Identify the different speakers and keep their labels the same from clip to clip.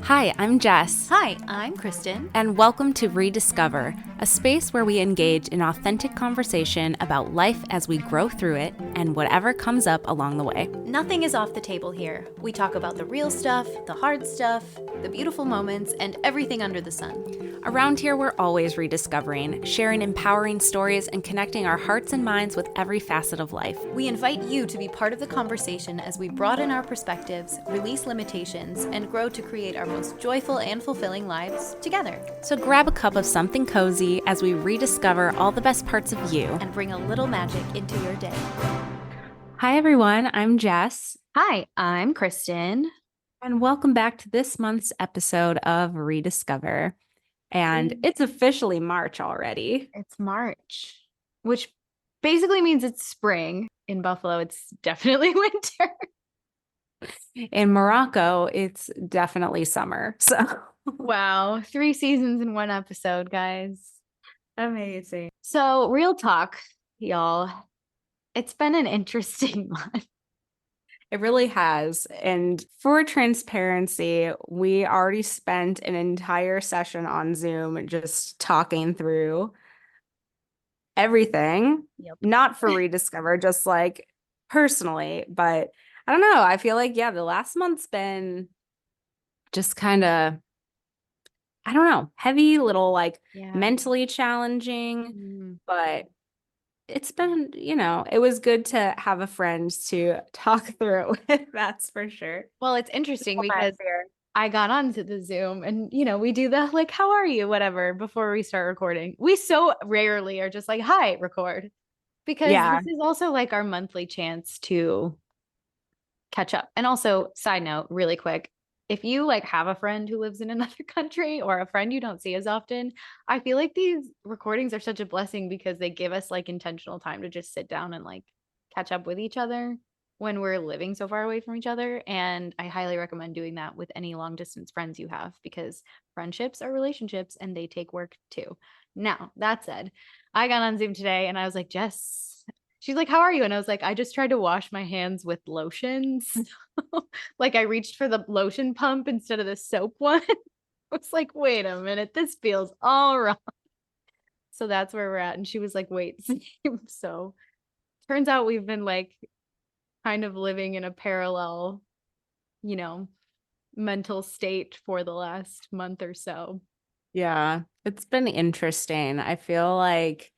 Speaker 1: Hi, I'm Jess.
Speaker 2: Hi, I'm Kristen.
Speaker 1: And welcome to Rediscover, a space where we engage in authentic conversation about life as we grow through it and whatever comes up along the way.
Speaker 2: Nothing is off the table here. We talk about the real stuff, the hard stuff, the beautiful moments, and everything under the sun.
Speaker 1: Around here, we're always rediscovering, sharing empowering stories, and connecting our hearts and minds with every facet of life.
Speaker 2: We invite you to be part of the conversation as we broaden our perspectives, release limitations, and grow to create our most joyful and fulfilling lives together.
Speaker 1: So grab a cup of something cozy as we rediscover all the best parts of you
Speaker 2: and bring a little magic into your day.
Speaker 1: Hi, everyone. I'm Jess.
Speaker 2: Hi, I'm Kristen.
Speaker 1: And welcome back to this month's episode of Rediscover. And it's officially March already.
Speaker 2: It's March, which basically means it's spring. In Buffalo, it's definitely winter.
Speaker 1: In Morocco, it's definitely summer. So,
Speaker 2: wow, 3 seasons in one episode, guys.
Speaker 1: Amazing.
Speaker 2: So, real talk, y'all. It's been an interesting month.
Speaker 1: It really has. And for transparency, we already spent an entire session on Zoom just talking through everything.
Speaker 2: Yep.
Speaker 1: Not for Rediscover, just like personally. But I don't know. I feel like, the last month's been just kind of, I don't know, heavy, little mentally challenging. But it's been, it was good to have a friend to talk through it. That's for sure.
Speaker 2: Well, it's interesting because I got onto the Zoom and, we do the like, how are you, whatever, before we start recording. We so rarely are just like, hi, record. Because this is also like our monthly chance to catch up. And also, side note, really quick, if you like have a friend who lives in another country or a friend you don't see as often, I feel like these recordings are such a blessing because they give us like intentional time to just sit down and like catch up with each other when we're living so far away from each other. And I highly recommend doing that with any long distance friends you have because friendships are relationships and they take work too. Now, that said, I got on Zoom today and I was like, Jess, she's like, how are you? And I was like, I just tried to wash my hands with lotions. Like I reached for the lotion pump instead of the soap one. I was like, wait a minute, this feels all wrong. So that's where we're at. And she was like, wait, same. So turns out we've been like kind of living in a parallel, mental state for the last month or so.
Speaker 1: Yeah, it's been interesting. I feel like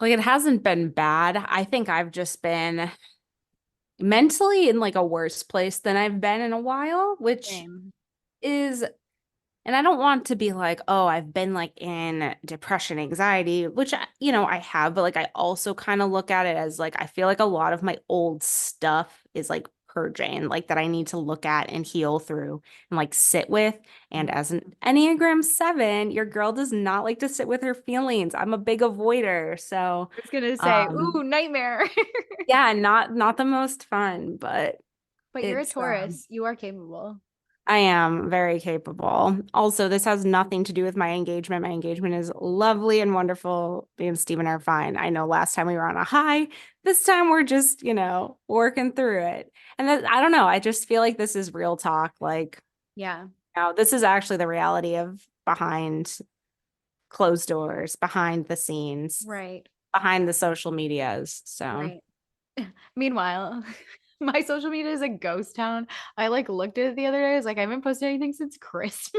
Speaker 1: it hasn't been bad. I think I've just been mentally in like a worse place than I've been in a while, which is, and I don't want to be like, oh, I've been like in depression, anxiety, which, I have, but like I also kind of look at it as like, I feel like a lot of my old stuff is like purging, like that I need to look at and heal through and like sit with. And as an Enneagram 7, your girl does not like to sit with her feelings. I'm a big avoider. So
Speaker 2: I was gonna say, ooh, nightmare.
Speaker 1: yeah, not the most fun, but
Speaker 2: you're a Taurus. You are capable.
Speaker 1: I am very capable. Also, this has nothing to do with my engagement. My engagement is lovely and wonderful. Me and Steven are fine. I know last time we were on a high. This time we're just, working through it. And I don't know. I just feel like this is real talk. Like, this is actually the reality of behind closed doors, behind the scenes,
Speaker 2: right?
Speaker 1: Behind the social medias. So,
Speaker 2: right. Meanwhile, my social media is a ghost town. I like looked at it the other day. I was like, I haven't posted anything since Christmas.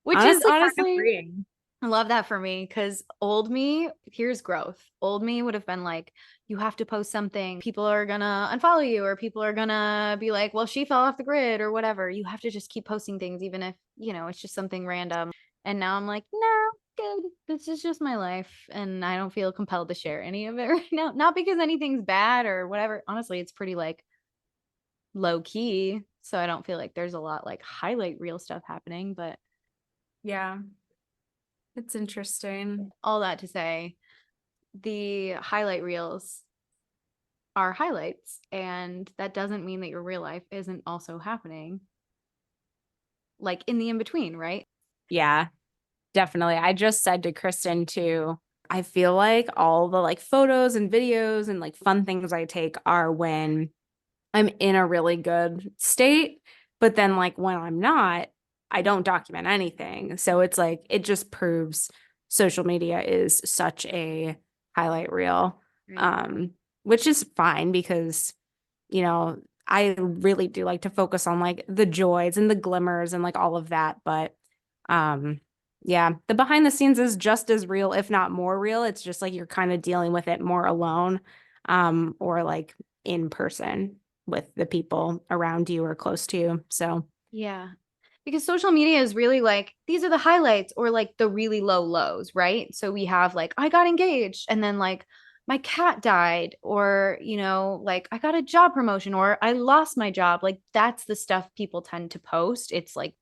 Speaker 2: Which is honestly, I love that for me because old me, here's growth. Old me would have been like, you have to post something. People are gonna unfollow you, or people are gonna be like, well, she fell off the grid or whatever. You have to just keep posting things, even if, it's just something random. And now I'm like, no, good. This is just my life. And I don't feel compelled to share any of it right now. Not because anything's bad or whatever. Honestly, it's pretty like low key. So I don't feel like there's a lot like highlight reel stuff happening, but
Speaker 1: yeah. It's interesting.
Speaker 2: All that to say, the highlight reels are highlights, and that doesn't mean that your real life isn't also happening like in the in-between, right?
Speaker 1: Yeah, definitely. I just said to Kristen too, I feel like all the like photos and videos and like fun things I take are when I'm in a really good state. But then like when I'm not, I don't document anything. So it's like it just proves social media is such a highlight reel.
Speaker 2: Right.
Speaker 1: Um, which is fine because, you know, I really do like to focus on like the joys and the glimmers and like all of that. But um yeah, the behind the scenes is just as real, if not more real. It's just like you're kind of dealing with it more alone, or like in person with the people around you or close to you. So
Speaker 2: Yeah. Because social media is really like, these are the highlights or like the really low lows, right? So we have like, I got engaged and then like my cat died, or, like I got a job promotion or I lost my job. Like that's the stuff people tend to post. It's like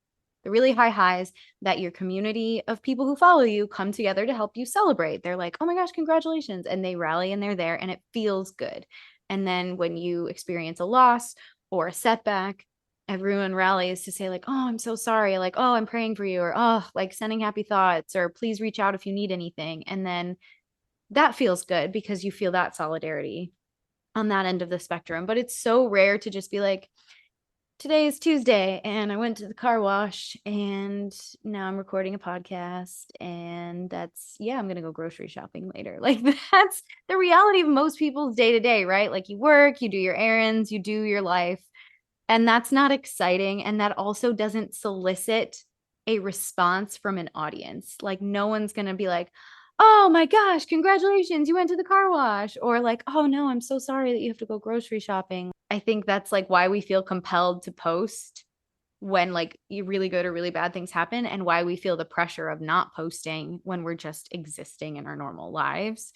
Speaker 2: the really high highs that your community of people who follow you come together to help you celebrate. They're like, oh my gosh, congratulations. And they rally and they're there and it feels good. And then when you experience a loss or a setback, everyone rallies to say like, oh, I'm so sorry, like, oh, I'm praying for you, or oh, like sending happy thoughts, or please reach out if you need anything. And then that feels good because you feel that solidarity on that end of the spectrum. But it's so rare to just be like, today is Tuesday and I went to the car wash and now I'm recording a podcast, and I'm going to go grocery shopping later. Like that's the reality of most people's day to day, right? Like you work, you do your errands, you do your life, and that's not exciting. And that also doesn't solicit a response from an audience. Like, no one's going to be like, oh my gosh, congratulations, you went to the car wash. Or like, oh no, I'm so sorry that you have to go grocery shopping. I think that's like why we feel compelled to post when like really good or really bad things happen, and why we feel the pressure of not posting when we're just existing in our normal lives.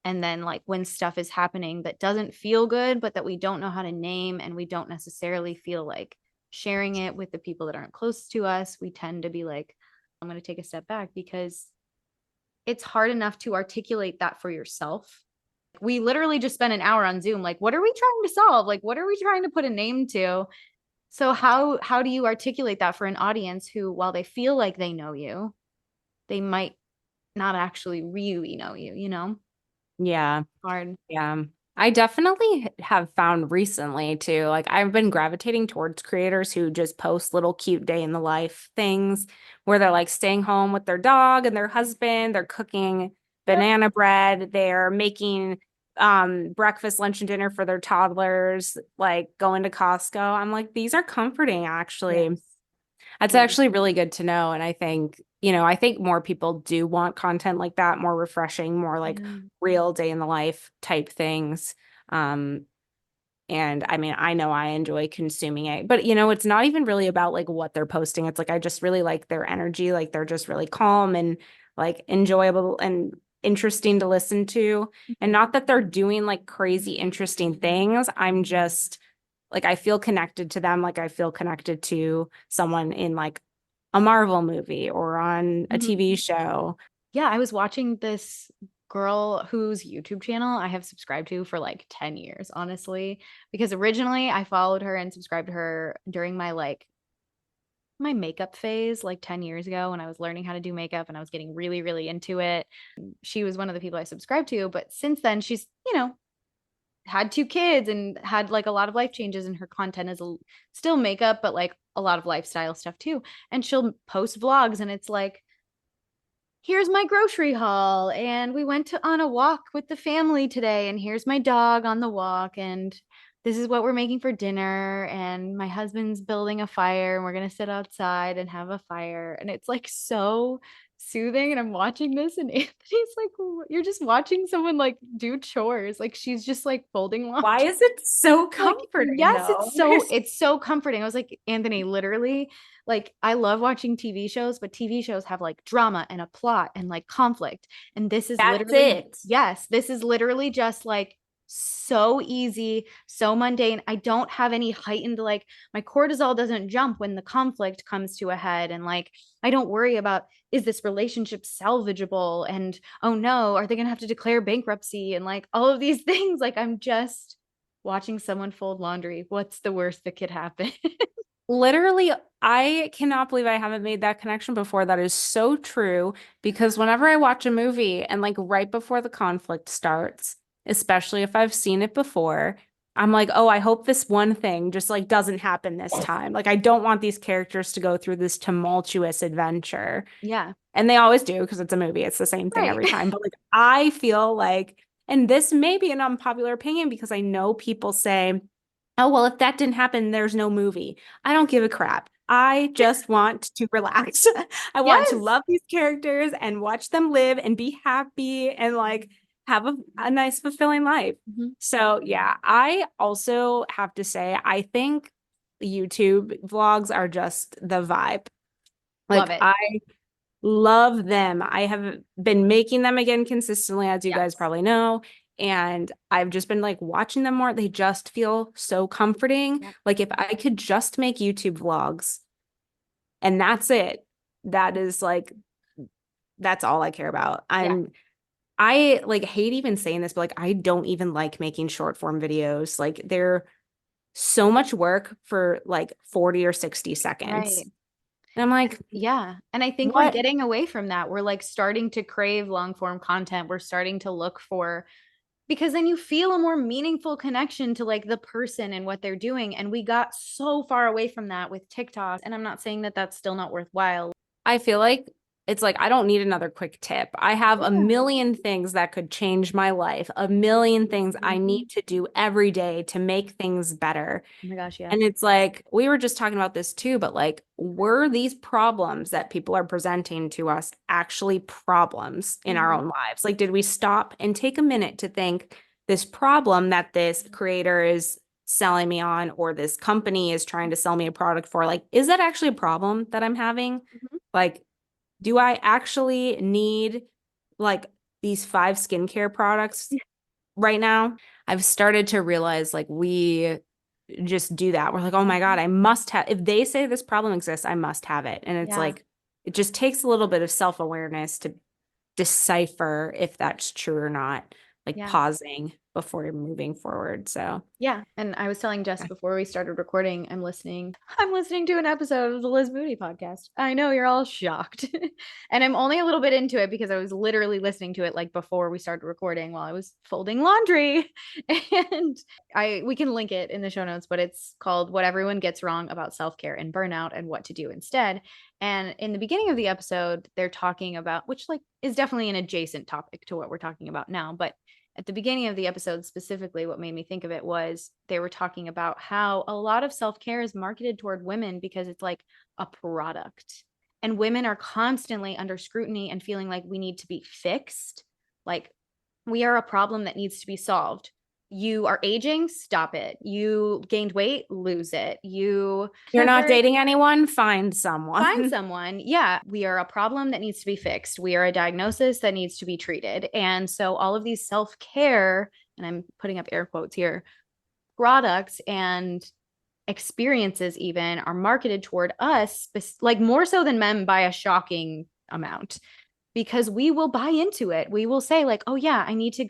Speaker 2: And then like when stuff is happening that doesn't feel good but that we don't know how to name, and we don't necessarily feel like sharing it with the people that aren't close to us, we tend to be like, I'm going to take a step back, because it's hard enough to articulate that for yourself. We literally just spent an hour on Zoom, like what are we trying to solve, like what are we trying to put a name to? So how do you articulate that for an audience who, while they feel like they know you, they might not actually really know you?
Speaker 1: yeah.
Speaker 2: Hard.
Speaker 1: Yeah. I definitely have found recently too, like I've been gravitating towards creators who just post little cute day in the life things where they're like staying home with their dog and their husband, they're cooking
Speaker 2: Yep.
Speaker 1: banana bread, they're making breakfast, lunch, and dinner for their toddlers, like going to Costco. I'm like, these are comforting actually.
Speaker 2: Yes.
Speaker 1: That's
Speaker 2: Yes.
Speaker 1: actually really good to know. And I think, I think more people do want content like that, more refreshing, more like
Speaker 2: Yeah.
Speaker 1: real day in the life type things. Um, and I mean, I know I enjoy consuming it, but it's not even really about like what they're posting. It's like I just really like their energy, like they're just really calm and like enjoyable and interesting to listen to. And
Speaker 2: Mhm.
Speaker 1: not that they're doing like crazy interesting things. I'm just like I feel connected to them, like I feel connected to someone in like a Marvel movie or on a
Speaker 2: Mhm.
Speaker 1: TV show.
Speaker 2: Yeah, I was watching this girl whose YouTube channel I have subscribed to for like 10 years, honestly, because originally I followed her and subscribed to her during my makeup phase like 10 years ago, when I was learning how to do makeup and I was getting really really into it. She was one of the people I subscribed to, but since then she's, had two kids and had like a lot of life changes, and her content is still makeup but like a lot of lifestyle stuff too. And she'll post vlogs and it's like, here's my grocery haul, and we went on a walk with the family today, and here's my dog on the walk, and this is what we're making for dinner, and my husband's building a fire and we're going to sit outside and have a fire. And it's like so soothing, and I'm watching this and Anthony's like, you're just watching someone like do chores, like she's just like folding
Speaker 1: Why
Speaker 2: laundry.
Speaker 1: is it so
Speaker 2: Like,
Speaker 1: comforting
Speaker 2: yes,
Speaker 1: though?
Speaker 2: it's so comforting. I was like, Anthony, literally, like I love watching TV shows, but TV shows have like drama and a plot and like conflict. And this is
Speaker 1: That's
Speaker 2: literally,
Speaker 1: it.
Speaker 2: yes, this is literally just like so easy, so mundane. I don't have any heightened, like my cortisol doesn't jump when the conflict comes to a head. And like I don't worry about, is this relationship salvageable? And oh no, are they gonna have to declare bankruptcy? And like all of these things. Like I'm just watching someone fold laundry. What's the worst that could happen?
Speaker 1: Literally, I cannot believe I haven't made that connection before. That is so true because whenever I watch a movie and like right before the conflict starts, especially if I've seen it before, I'm like, oh, I hope this one thing just like doesn't happen this time. Like, I don't want these characters to go through this tumultuous adventure.
Speaker 2: Yeah.
Speaker 1: And they always do because it's a movie. It's the same thing
Speaker 2: Right.
Speaker 1: every time. But like, I feel like, and this may be an unpopular opinion because I know people say, oh, well, if that didn't happen, there's no movie. I don't give a crap. I just want to relax. I want to
Speaker 2: Yes.
Speaker 1: love these characters and watch them live and be happy and like have a nice, fulfilling life.
Speaker 2: Mhm.
Speaker 1: So, yeah, I also have to say, I think YouTube vlogs are just the vibe.
Speaker 2: Love
Speaker 1: Like,
Speaker 2: it.
Speaker 1: I love them. I have been making them again consistently, as you guys
Speaker 2: Yes.
Speaker 1: probably know. And I've just been like watching them more. They just feel so comforting.
Speaker 2: Yep.
Speaker 1: Like if I could just make YouTube vlogs and that's it, that is like, that's all I care about.
Speaker 2: Yeah.
Speaker 1: I like hate even saying this, but like I don't even like making short form videos. Like they're so much work for like 40 or 60 seconds.
Speaker 2: Right.
Speaker 1: And I'm like,
Speaker 2: Yeah. And I think we're
Speaker 1: what?
Speaker 2: getting away from that. We're like starting to crave long form content. We're starting to look for, because then you feel a more meaningful connection to like the person and what they're doing. And we got so far away from that with TikTok. And I'm not saying that that's still not worthwhile.
Speaker 1: I feel like it's like I don't need another quick tip. I have a
Speaker 2: Yeah.
Speaker 1: million things that could change my life, a million things I
Speaker 2: Mhm.
Speaker 1: need to do every day to make things better.
Speaker 2: Oh my gosh, yeah.
Speaker 1: And it's like we were just talking about this too, but like, were these problems that people are presenting to us actually problems in our
Speaker 2: Mhm.
Speaker 1: own lives? Like, did we stop and take a minute to think this problem that this creator is selling me on or this company is trying to sell me a product for, like, is that actually a problem that I'm having?
Speaker 2: Mhm.
Speaker 1: Like, do I actually need like these 5 skincare products right now? I've started to realize like we just do that. We're like, oh my God,
Speaker 2: Mhm.
Speaker 1: I must have, if they say this problem exists, I must have it. And it's
Speaker 2: Yeah.
Speaker 1: like, it just takes a little bit of self-awareness to decipher if that's true or not, like
Speaker 2: Yeah.
Speaker 1: pausing before moving forward. So,
Speaker 2: Yeah. And I was telling Jess before we started recording, I'm listening to an episode of the Liz Moody podcast. I know you're all shocked. And I'm only a little bit into it because I was literally listening to it like before we started recording while I was folding laundry. And we can link it in the show notes, but it's called What Everyone Gets Wrong About Self-Care and Burnout and What to Do Instead. And in the beginning of the episode, they're talking about, which like is definitely an adjacent topic to what we're talking about now, but at the beginning of the episode, specifically, what made me think of it was they were talking about how a lot of self care is marketed toward women because it's like a product. And women are constantly under scrutiny and feeling like we need to be fixed. Like we are a problem that needs to be solved. You are aging, stop it. You gained weight, lose it. You
Speaker 1: you're not
Speaker 2: sugar,
Speaker 1: dating anyone, find
Speaker 2: find
Speaker 1: someone.
Speaker 2: someone. Yeah, we are a problem that needs to be fixed. We are a diagnosis that needs to be treated. And so all of these self-care, and I'm putting up air quotes here, products and experiences even are marketed toward us, like more so than men by a shocking amount, because we will buy into it. We will say like, "Oh yeah, I need to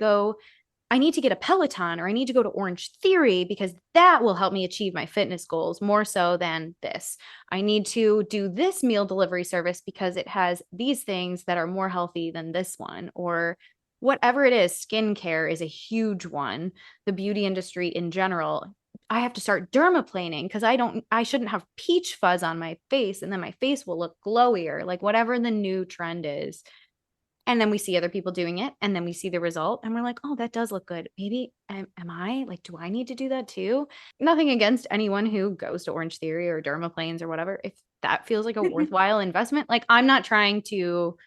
Speaker 2: get a Peloton or I need to go to Orange Theory because that will help me achieve my fitness goals more so than this. I need to do this meal delivery service because it has these things that are more healthy than this one, or whatever it is. Skincare is a huge one. The beauty industry in general. I have to start dermaplaning because I shouldn't have peach fuzz on my face and then my face will look glowier, like whatever the new trend is. And then we see other people doing it and then we see the result and we're like, oh, that does look good. Maybe am I like, do I need to do that too? Nothing against anyone who goes to Orange Theory or dermaplanes or whatever. If that feels like a worthwhile investment, like I'm not trying to,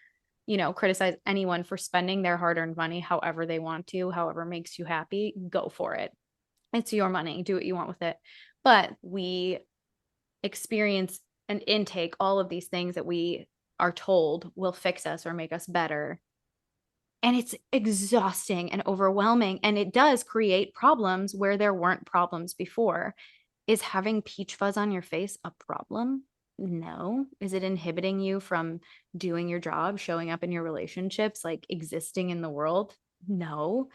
Speaker 2: criticize anyone for spending their hard-earned money however they want to, however makes you happy, go for it. It's your money, do what you want with it. But we experience and intake all of these things that we are told will fix us or make us better. And it's exhausting and overwhelming. And it does create problems where there weren't problems before. Is having peach fuzz on your face a problem? No. Is it inhibiting you from doing your job, showing up in your relationships, like existing in the world? No.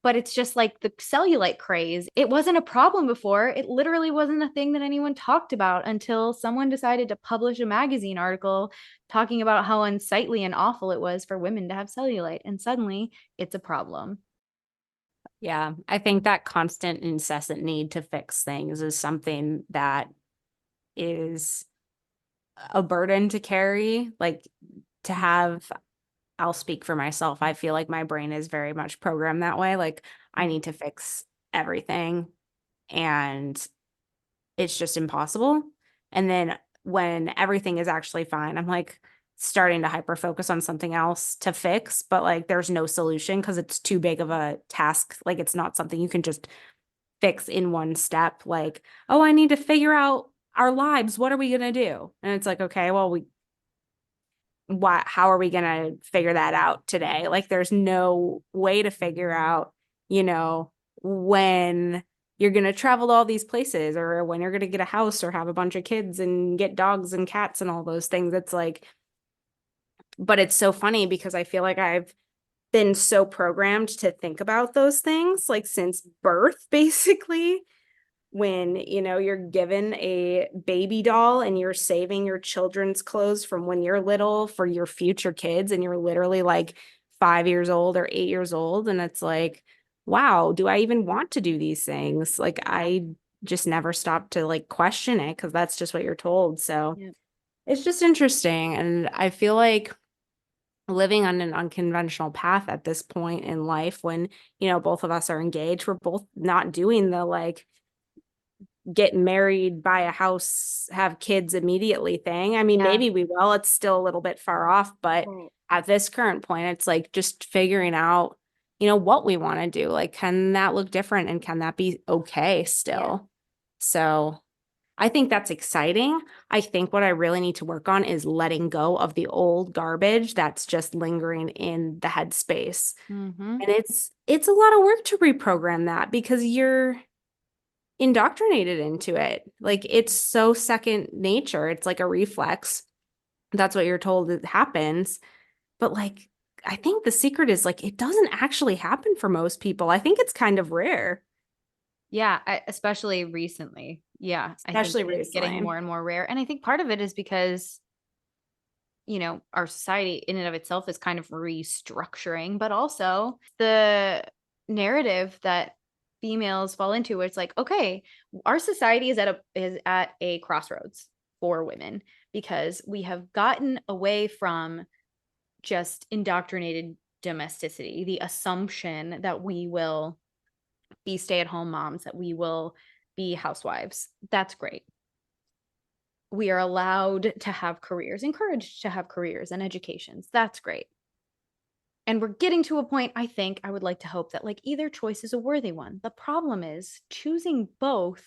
Speaker 2: But it's just like the cellulite craze. It wasn't a problem before. It literally wasn't a thing that anyone talked about until someone decided to publish a magazine article talking about how unsightly and awful it was for women to have cellulite. And suddenly it's a problem.
Speaker 1: Yeah, I think that constant, incessant need to fix things is something that is a burden to carry. Like to have, I'll speak for myself. I feel like my brain is very much programmed that way. Like I
Speaker 2: Mhm.
Speaker 1: need to fix everything and it's just impossible. And then when everything is actually fine, I'm like starting to hyper focus on something else to fix, but like there's no solution because it's too big of a task. Like it's not something you can just fix in one step. Like, oh, I need to figure out our lives. What are we going to do? And it's like, okay, well, how are we going to figure that out today? Like, there's no way to figure out, you know, when you're going to travel to all these places or when you're going to get a house or have a bunch of kids and get dogs and cats and all those things. It's like, but it's so funny because I feel like I've been so programmed to think about those things like since birth, basically when you're given a baby doll and you're saving your children's clothes from when you're little for your future kids and you're literally like 5 years old or 8 years old and it's like wow, do I even want to do these things? Like I just never stopped to like question it because that's just what you're told. So
Speaker 2: Yeah.
Speaker 1: it's just interesting and I feel like living on an unconventional path at this point in life when both of us are engaged, we're both not doing the like get married, buy a house, have kids immediately thing. I mean,
Speaker 2: Yeah.
Speaker 1: maybe we will. It's still a little bit far off, but
Speaker 2: Right.
Speaker 1: at this current point, it's like just figuring out, what we want to do. Like, can that look different and can that be okay
Speaker 2: Yeah.
Speaker 1: still? So I think that's exciting. I think what I really need to work on is letting go of the old garbage that's just lingering in the headspace.
Speaker 2: Mm-hmm.
Speaker 1: And it's a lot of work to reprogram that because you're indoctrinated into it. Like it's so second nature. It's like a reflex. That's what you're told it happens. But like, I think the secret is like, it doesn't actually happen for most people. I think it's kind of rare,
Speaker 2: Yeah, especially recently. Yeah, I think
Speaker 1: especially
Speaker 2: it is getting
Speaker 1: recently.
Speaker 2: more and more rare. And I think part of it is because, our society in and of itself is kind of restructuring, but also the narrative that females fall into where it's like, okay, our society is at a crossroads for women because we have gotten away from just indoctrinated domesticity, the assumption that we will be stay-at-home moms, that we will be housewives. That's great. We are allowed to have careers, encouraged to have careers and educations. That's great. And we're getting to a point, I think, I would like to hope that like either choice is a worthy one. The problem is choosing both.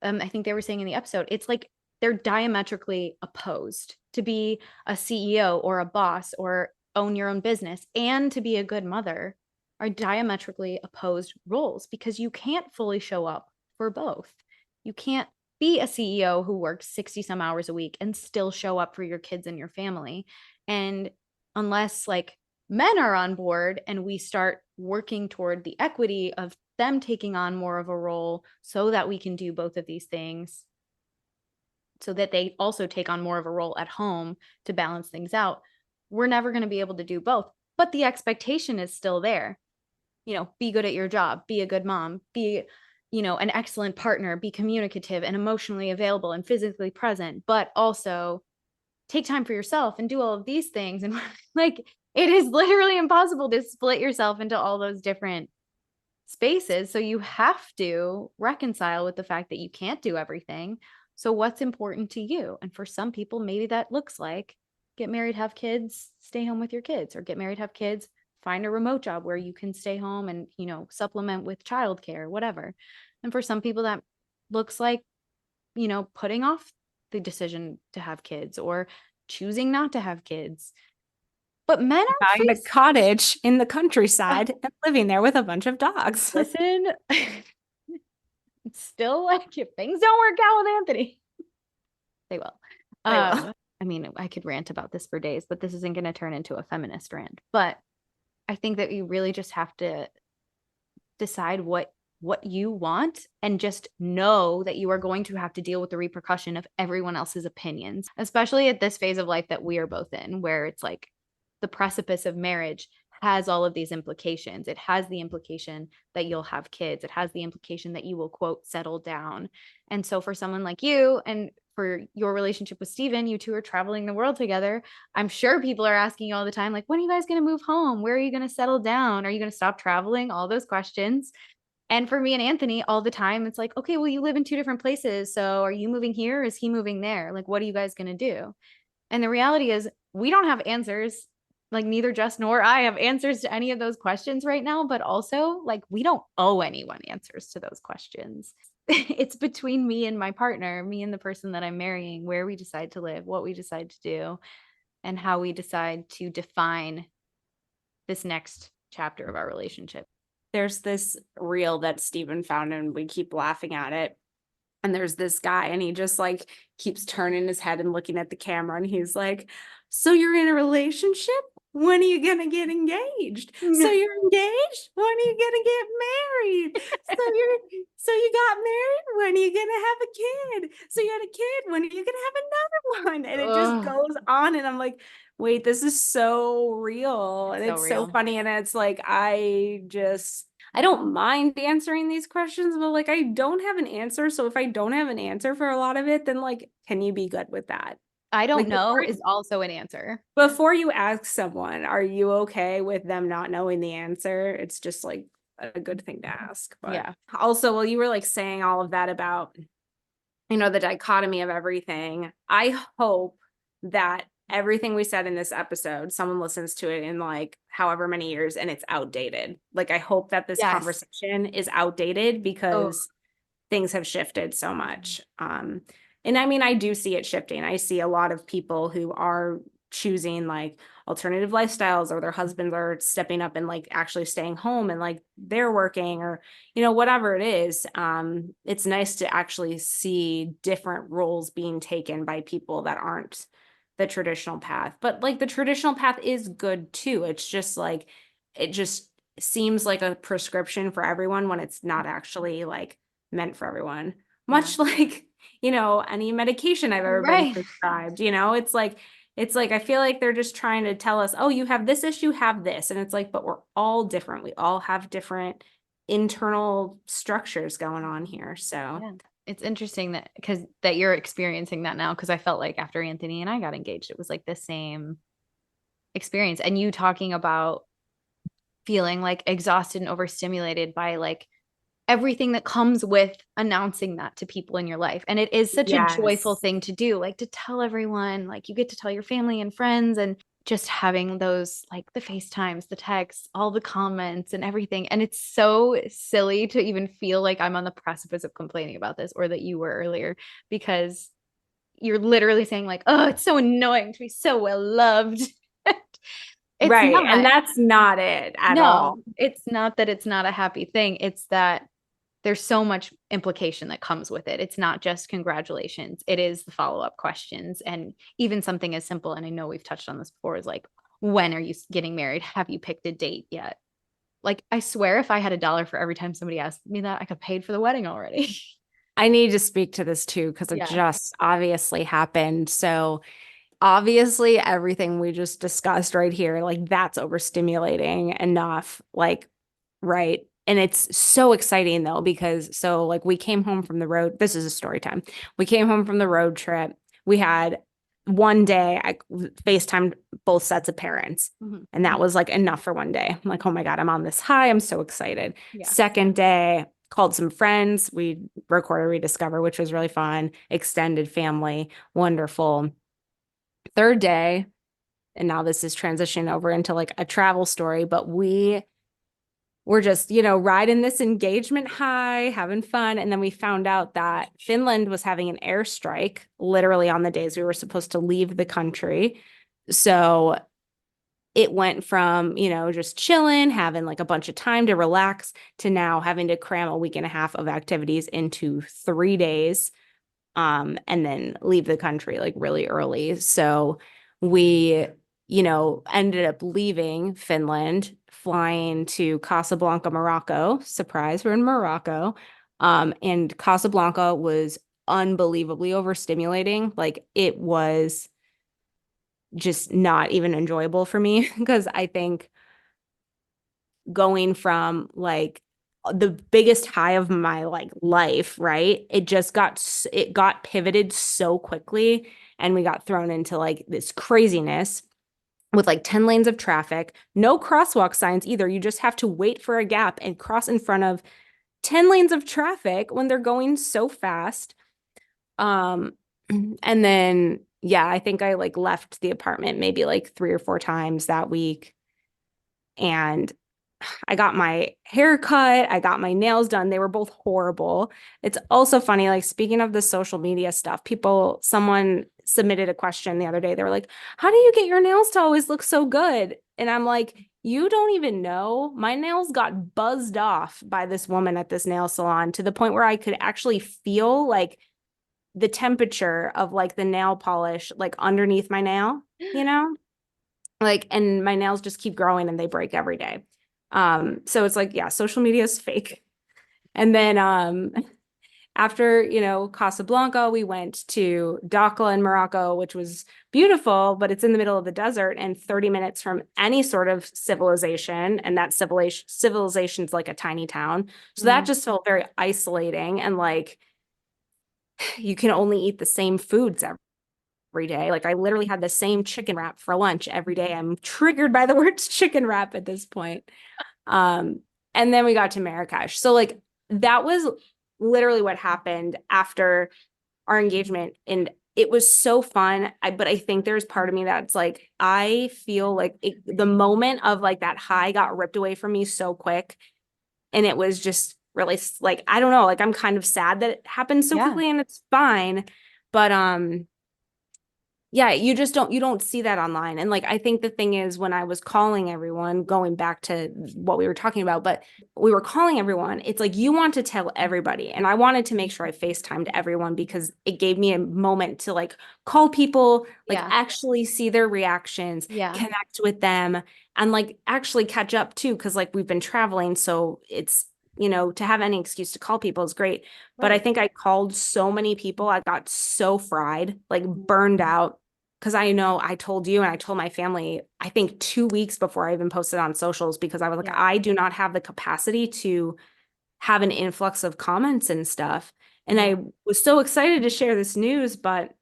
Speaker 2: I think they were saying in the episode, it's like they're diametrically opposed. To be a CEO or a boss or own your own business and to be a good mother are diametrically opposed roles because you can't fully show up for both. You can't be a CEO who works 60 some hours a week and still show up for your kids and your family. And unless like men are on board and we start working toward the equity of them taking on more of a role so that we can do both of these things, so that they also take on more of a role at home to balance things out, we're never going to be able to do both. But the expectation is still there. Be good at your job, be a good mom, be, an excellent partner, be communicative and emotionally available and physically present, but also take time for yourself and do all of these things. And like, it is literally impossible to split yourself into all those different spaces. So you have to reconcile with the fact that you can't do everything. So what's important to you? And for some people, maybe that looks like get married, have kids, stay home with your kids, or get married, have kids, find a remote job where you can stay home and, supplement with childcare, whatever. And for some people, that looks like, putting off the decision to have kids or choosing not to have kids. But men aren't
Speaker 1: Buying a
Speaker 2: faced.
Speaker 1: cottage in the countryside and living there with a bunch of dogs.
Speaker 2: Listen, it's still like if things don't work out with Anthony, they will.
Speaker 1: They will.
Speaker 2: I mean, I could rant about this for days, but this isn't going to turn into a feminist rant. But I think that you really just have to decide what you want and just know that you are going to have to deal with the repercussion of everyone else's opinions, especially at this phase of life that we are both in, where it's like the precipice of marriage has all of these implications. It has the implication that you'll have kids. It has the implication that you will, quote, settle down. And so for someone like you and for your relationship with Steven, you two are traveling the world together. I'm sure people are asking you all the time, like, when are you guys going to move home? Where are you going to settle down? Are you going to stop traveling? All those questions. And for me and Anthony, all the time, it's like, okay, well, you live in two different places. So are you moving here? Is he moving there? Like, what are you guys going to do? And the reality is, we don't have answers. Like, neither Jess nor I have answers to any of those questions right now. But also, like, we don't owe anyone answers to those questions. It's between me and my partner, me and the person that I'm marrying, where we decide to live, what we decide to do, and how we decide to define this next chapter of our relationship.
Speaker 1: There's this reel that Steven found and we keep laughing at it. And there's this guy and he just like keeps turning his head and looking at the camera and he's like, so you're in a relationship? When are you gonna get engaged? So you're engaged? When are you gonna get married? So you got married? When are you gonna have a kid? So you had a kid? When are you gonna have another one? And it just goes on and I'm like, wait, this is so real. And it's so funny. And it's like I don't mind answering these questions, but like I don't have an answer. So if I don't have an answer for a lot of it, then like, can you be good with that?
Speaker 2: I don't know is also an answer.
Speaker 1: Before you ask someone, are you okay with them not knowing the answer? It's just like a good thing to ask. But yeah. Also, well, you were like saying all of that about, you know, the dichotomy of everything. I hope that everything we said in this episode, someone listens to it in like however many years and it's outdated. Like, I hope that this conversation is outdated because things have shifted so much. And I mean, I do see it shifting. I see a lot of people who are choosing like alternative lifestyles or their husbands are stepping up and like actually staying home and like they're working or, you know, whatever it is. It's nice to actually see different roles being taken by people that aren't the traditional path. But like the traditional path is good too. It's just like, it just seems like a prescription for everyone when it's not actually like meant for everyone. Much like, you know, any medication I've ever been prescribed, you know, it's like, I feel like they're just trying to tell us, oh, you have this issue, have this. And it's like, but we're all different. We all have different internal structures going on here. So
Speaker 2: it's interesting that that you're experiencing that now. Cause I felt like after Anthony and I got engaged, it was like the same experience. And you talking about feeling like exhausted and overstimulated by like everything that comes with announcing that to people in your life. And it is such a joyful thing to do, like to tell everyone, like you get to tell your family and friends and just having those, like the FaceTimes, the texts, all the comments and everything. And it's so silly to even feel like I'm on the precipice of complaining about this or that you were earlier, because you're literally saying like, oh, it's so annoying to be so well loved.
Speaker 1: Right. And that's not it at all.
Speaker 2: It's not that it's not a happy thing. It's that there's so much implication that comes with it. It's not just congratulations. It is the follow-up questions. And even something as simple, and I know we've touched on this before, is like, when are you getting married? Have you picked a date yet? Like, I swear if I had $1 for every time somebody asked me that, I could have paid for the wedding already.
Speaker 1: I need to speak to this too, because it just obviously happened. So obviously everything we just discussed right here, like that's overstimulating enough, like, right. And it's so exciting though, because so like we came home from the road. This is a story time. We came home from the road trip. We had one day I FaceTimed both sets of parents. And that was like enough for one day. I'm like, oh my God, I'm on this high. I'm so excited. Second day, called some friends. We recorded Rediscover, which was really fun. Extended family, wonderful. Third day, and now this is transitioning over into like a travel story, but we were just, you know, riding this engagement high, having fun. And then we found out that Finland was having an airstrike literally on the days we were supposed to leave the country. So it went from, you know, just chilling, having like a bunch of time to relax, to now having to cram a week and a half of activities into 3 days, and then leave the country like really early. So we, you know, ended up leaving Finland, flying to Casablanca, Morocco. Surprise, we're in Morocco. And Casablanca was unbelievably overstimulating. Like it was just not even enjoyable for me because I think going from like the biggest high of my like life, right? It got pivoted so quickly and we got thrown into like this craziness with like 10 lanes of traffic, no crosswalk signs either. You just have to wait for a gap and cross in front of 10 lanes of traffic when they're going so fast. Um, and then yeah, I think I like left the apartment maybe like 3 or 4 times that week. And I got my hair cut, I got my nails done. They were both horrible. It's also funny, like speaking of the social media stuff, someone submitted a question the other day. They were like, how do you get your nails to always look so good? And I'm like, you don't even know. My nails got buzzed off by this woman at this nail salon to the point where I could actually feel like the temperature of like the nail polish like underneath my nail, you know? Like, and my nails just keep growing and they break every day. So it's like, yeah, social media is fake. And then after, Casablanca, we went to Dakhla in Morocco, which was beautiful, but it's in the middle of the desert and 30 minutes from any sort of civilization. And that civilization's like a tiny town. So that just felt very isolating and like you can only eat the same foods every day. Like I literally had the same chicken wrap for lunch every day. I'm triggered by the words chicken wrap at this point. Um, and then we got to Marrakesh. So like that was literally what happened after our engagement. And it was so fun. But I think there's part of me that's like, I feel like the moment of like that high got ripped away from me so quick. And it was just really like, I don't know, like I'm kind of sad that it happened so quickly and it's fine. But yeah, you don't see that online. And like, I think the thing is when I was calling everyone, going back to what we were talking about, but we were calling everyone, it's like, you want to tell everybody. And I wanted to make sure I FaceTimed everyone because it gave me a moment to like call people, like actually see their reactions, connect with them and like actually catch up too. Cause like we've been traveling. So it's, to have any excuse to call people is great. But I think I called so many people. I got so fried, like burned out. Because I know I told you and I told my family, I think 2 weeks before I even posted on socials, because I was like, I do not have the capacity to have an influx of comments and stuff. And I was so excited to share this news, but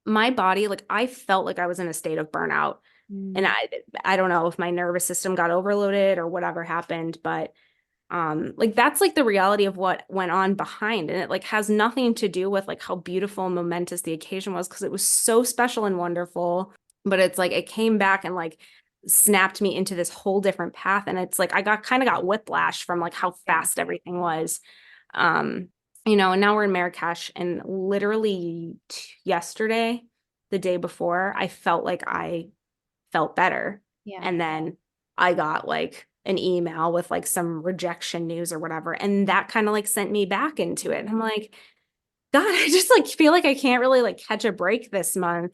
Speaker 1: my body, like I felt like I was in a state of burnout. And I don't know if my nervous system got overloaded or whatever happened, but like that's like the reality of what went on behind, and it like has nothing to do with like how beautiful and momentous the occasion was because it was so special and wonderful, but it's like it came back and like snapped me into this whole different path, and it's like I got whiplash from like how fast everything was. And now we're in Marrakesh, and literally yesterday, the day before, I felt like I felt better. And then I got like an email with like some rejection news or whatever. And that kind of like sent me back into it. And I'm like, God, I just like feel like I can't really like catch a break this month.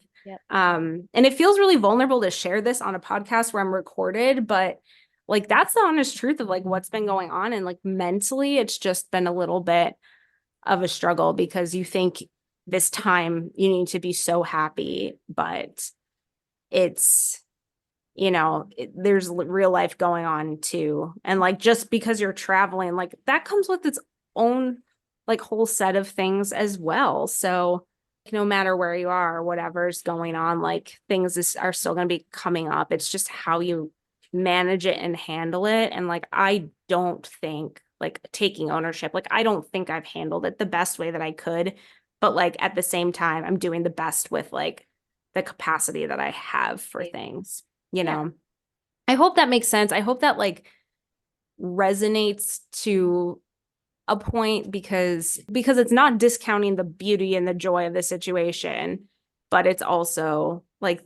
Speaker 1: And it feels really vulnerable to share this on a podcast where I'm recorded, but like that's the honest truth of like what's been going on. And like mentally, it's just been a little bit of a struggle because you think this time you need to be so happy, but it's there's real life going on too. And like, just because you're traveling, like that comes with its own like whole set of things as well. So no matter where you are or whatever's going on, like are still going to be coming up. It's just how you manage it and handle it. And like, I don't think like taking ownership, like, I don't think I've handled it the best way that I could, but like at the same time, I'm doing the best with like the capacity that I have for things. I hope that makes sense. I hope that like resonates to a point because it's not discounting the beauty and the joy of the situation, but it's also like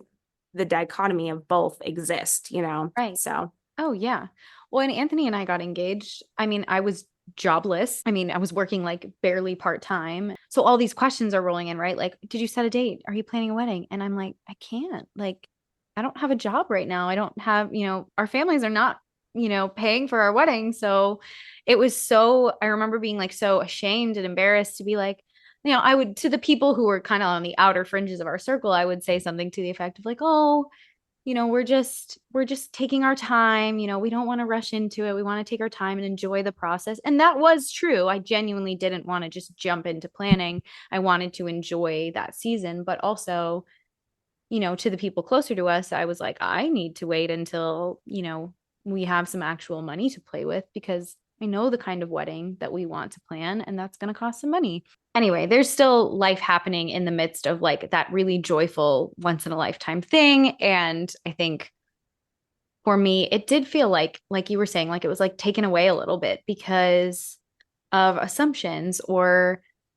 Speaker 1: the dichotomy of both exist,
Speaker 2: Right.
Speaker 1: So.
Speaker 2: Oh, yeah. Well, and Anthony and I got engaged. I mean, I was jobless. I mean, I was working like barely part-time. So all these questions are rolling in, right? Like, did you set a date? Are you planning a wedding? And I'm like, I can't. Like, I don't have a job right now. I don't have, our families are not, paying for our wedding. So it was I remember being like so ashamed and embarrassed to be like, I would, to the people who were kind of on the outer fringes of our circle, I would say something to the effect of like, oh, we're just taking our time, we don't want to rush into it. We want to take our time and enjoy the process. And that was true. I genuinely didn't want to just jump into planning. I wanted to enjoy that season, but also, to the people closer to us, I was like, I need to wait until, we have some actual money to play with, because I know the kind of wedding that we want to plan, and that's going to cost some money. Anyway, there's still life happening in the midst of like that really joyful once in a lifetime thing. And I think for me, it did feel like you were saying, like it was like taken away a little bit because of assumptions,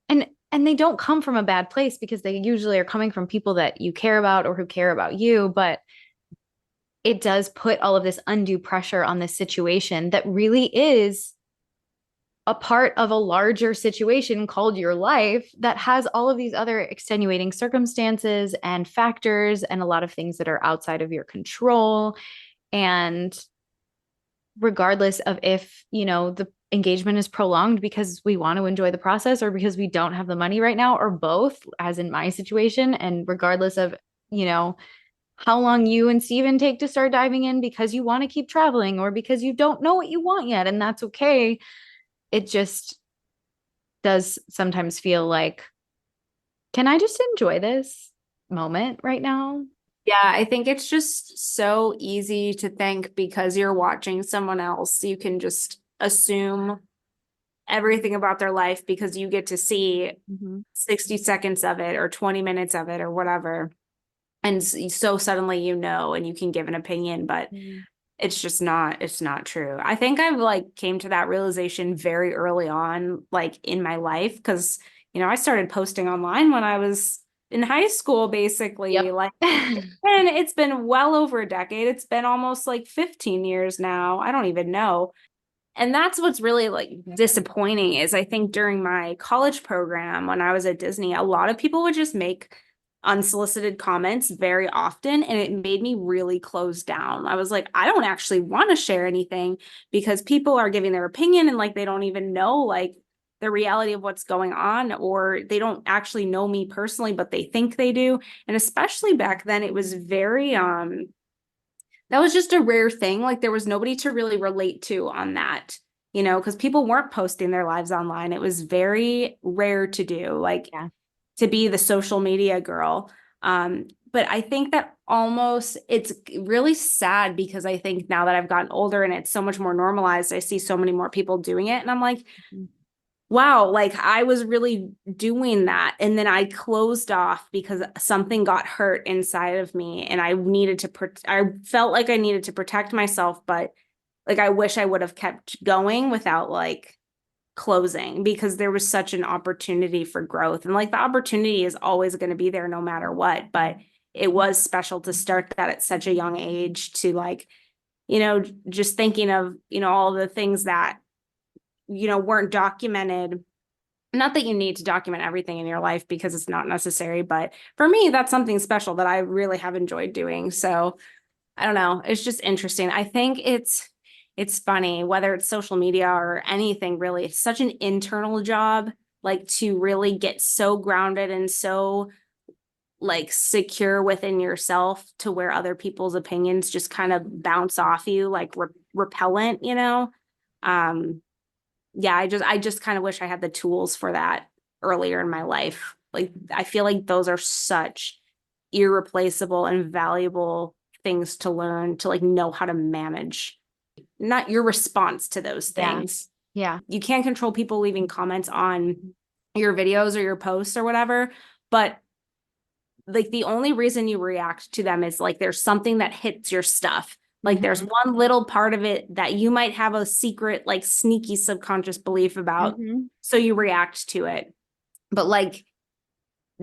Speaker 2: and they don't come from a bad place, because they usually are coming from people that you care about or who care about you. But it does put all of this undue pressure on this situation that really is a part of a larger situation called your life, that has all of these other extenuating circumstances and factors and a lot of things that are outside of your control. And regardless of if, the engagement is prolonged because we want to enjoy the process or because we don't have the money right now, or both, as in my situation, and regardless of, how long you and Steven take to start diving in because you want to keep traveling or because you don't know what you want yet, and that's okay. It just does sometimes feel like, can I just enjoy this moment right now?
Speaker 1: Yeah, I think it's just so easy to think because you're watching someone else, you can just assume everything about their life because you get to see 60 seconds of it or 20 minutes of it or whatever. And so suddenly and you can give an opinion, but it's not true. I think I've like came to that realization very early on, like in my life, because I started posting online when I was in high school, basically.
Speaker 2: Yep.
Speaker 1: Like, and it's been well over a decade. It's been almost like 15 years now. I don't even know. And that's what's really like disappointing is I think during my college program when I was at Disney, a lot of people would just make unsolicited comments very often, and it made me really close down. I was like, I don't actually want to share anything because people are giving their opinion and like they don't even know like the reality of what's going on, or they don't actually know me personally, but they think they do. And especially back then, it was very that was just a rare thing. Like there was nobody to really relate to on that, because people weren't posting their lives online. It was very rare to do, like to be the social media girl. But I think that almost it's really sad because I think now that I've gotten older and it's so much more normalized, I see so many more people doing it. And I'm like, wow, like I was really doing that. And then I closed off because something got hurt inside of me and I felt like I needed to protect myself, but like I wish I would have kept going without like closing because there was such an opportunity for growth. And like the opportunity is always going to be there no matter what. But it was special to start that at such a young age to like, just thinking of, all the things that weren't documented. Not that you need to document everything in your life because it's not necessary, but for me, that's something special that I really have enjoyed doing. So I don't know. It's just interesting. I think it's funny, whether it's social media or anything, really, it's such an internal job, like to really get so grounded and so like secure within yourself to where other people's opinions just kind of bounce off you like repellent. Um, yeah, I just kind of wish I had the tools for that earlier in my life. Like I feel like those are such irreplaceable and valuable things to learn to like know how to manage not your response to those things.
Speaker 2: Yeah.
Speaker 1: You can't control people leaving comments on your videos or your posts or whatever, but like the only reason you react to them is like there's something that hits your stuff. Like there's one little part of it that you might have a secret, like sneaky subconscious belief about. So you react to it. But like,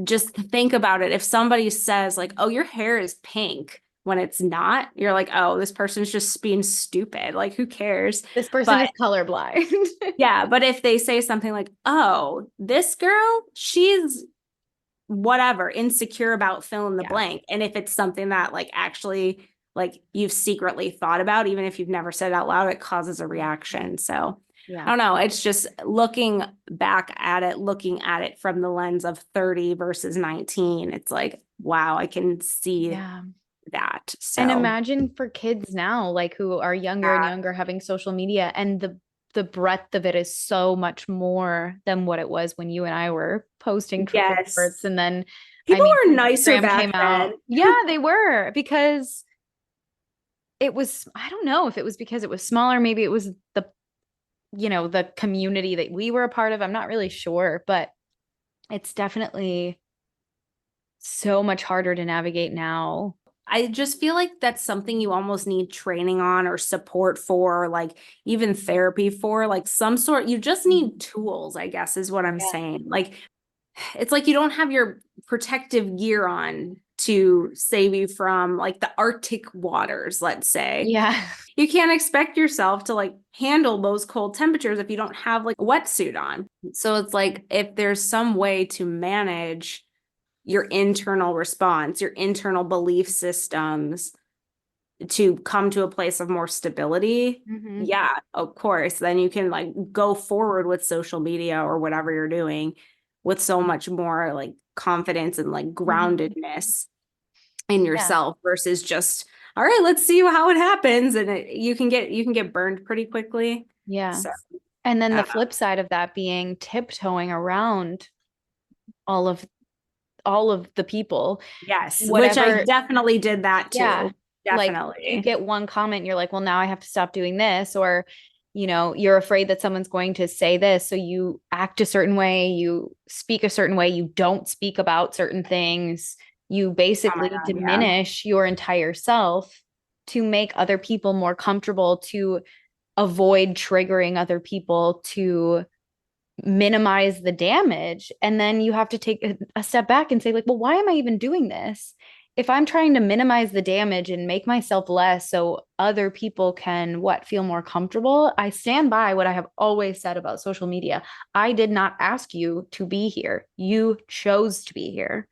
Speaker 1: just think about it. If somebody says like, oh, your hair is pink when it's not, you're like, oh, this person's just being stupid. Like, who cares?
Speaker 2: This person is colorblind.
Speaker 1: Yeah. But if they say something like, oh, this girl, she's whatever, insecure about fill in the blank. And if it's something that like actually like you've secretly thought about, even if you've never said it out loud, it causes a reaction. So I don't know. It's just looking back at it, looking at it from the lens of 30 versus 19. It's like, wow, I can see that.
Speaker 2: And
Speaker 1: So
Speaker 2: imagine for kids now, like who are younger and
Speaker 1: yeah.
Speaker 2: younger having social media, and the breadth of it is so much more than what it was when you and I were posting triple
Speaker 1: Yes.
Speaker 2: shorts. And then, I
Speaker 1: People
Speaker 2: mean,
Speaker 1: were nicer
Speaker 2: Instagram came
Speaker 1: back then.
Speaker 2: out. Yeah, they were, because it was, I don't know if it was because it was smaller, maybe it was the community that we were a part of. I'm not really sure, but it's definitely so much harder to navigate now.
Speaker 1: I just feel like that's something you almost need training on or support for, like even therapy for, like some sort. You just need tools, I guess, is what I'm
Speaker 2: Yeah.
Speaker 1: saying. Like it's like you don't have your protective gear on to save you from like the Arctic waters, let's say.
Speaker 2: Yeah.
Speaker 1: You can't expect yourself to like handle those cold temperatures if you don't have like a wetsuit on. So it's like if there's some way to manage your internal response, your internal belief systems to come to a place of more stability,
Speaker 2: Hmm.
Speaker 1: yeah, of course, then you can like go forward with social media or whatever you're doing with so much more like confidence and like
Speaker 2: Hmm.
Speaker 1: groundedness in
Speaker 2: Yeah.
Speaker 1: yourself versus just all right, let's see how it happens, and you can get burned pretty quickly.
Speaker 2: Yeah.
Speaker 1: So
Speaker 2: And then the
Speaker 1: uh,
Speaker 2: flip side of that being tiptoeing around all of all of the people,
Speaker 1: yes, which I
Speaker 2: whatever.
Speaker 1: definitely did that
Speaker 2: Yeah.
Speaker 1: too.
Speaker 2: Like you
Speaker 1: Definitely.
Speaker 2: get one comment, you're like, well, now I have to stop doing this, or you're afraid that someone's going to say this, so you act a certain way, you speak a certain way, you don't speak about certain things. You
Speaker 1: Oh my
Speaker 2: basically
Speaker 1: God, yeah.
Speaker 2: diminish your entire self to make other people more comfortable, to avoid triggering other people, to minimize the damage. And then you have to take a step back and say, like, well, why am I even doing this? If I'm trying to minimize the damage and make myself less so other people can feel more comfortable, I stand by what I have always said about social media. I did not ask you to be here. You chose to be here.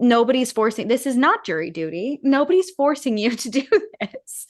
Speaker 2: Nobody's forcing, this is not jury duty. Nobody's forcing you to do this.